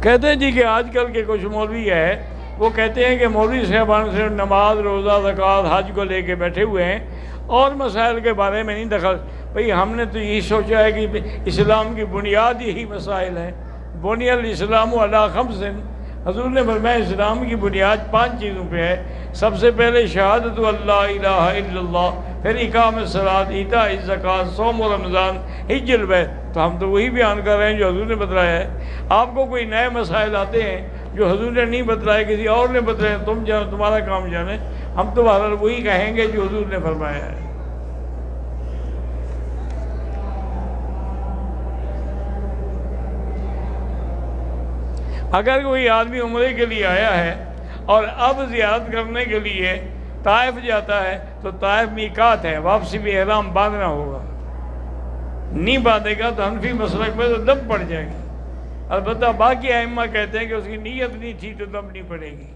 کہتے ہیں جی کہ آج کل کے کچھ مولوی ہے وہ کہتے ہیں کہ مولوی صاحبان صرف نماز، روزہ، زکوٰۃ، حج کو لے کے بیٹھے ہوئے ہیں اور مسائل کے بارے میں نہیں دخل۔ بھئی ہم نے تو یہی سوچا ہے کہ اسلام کی بنیاد یہی مسائل ہیں۔ بنی الاسلام علی خمس، حضور نے فرمایا اسلام کی بنیاد 5 چیزوں پہ ہے۔ سب سے پہلے شہادت اللہ الہ الا اللہ، پھر اقام الصلاۃ، ایتاء الزکوٰۃ، صوم رمضان، حج البیت۔ تو ہم تو وہی بیان کر رہے ہیں جو حضور نے بتلایا ہے۔ آپ کو کوئی نئے مسائل آتے ہیں جو حضور نے نہیں بتلائے، کسی اور نے بتلائے، تم جانو، تمہارا کام جانے۔ ہم تو بہرحال وہی کہیں گے جو حضور نے فرمایا ہے۔ اگر کوئی آدمی عمرے کے لیے آیا ہے اور اب زیارت کرنے کے لیے طائف جاتا ہے تو طائف میقات ہے، واپسی بھی احرام باندھنا ہوگا۔ نہیں باندھے گا تو حنفی مسلک میں تو دم پڑ جائے گی۔ البتہ باقی ائمہ کہتے ہیں کہ اس کی نیت نہیں تھی تو دم نہیں پڑے گی۔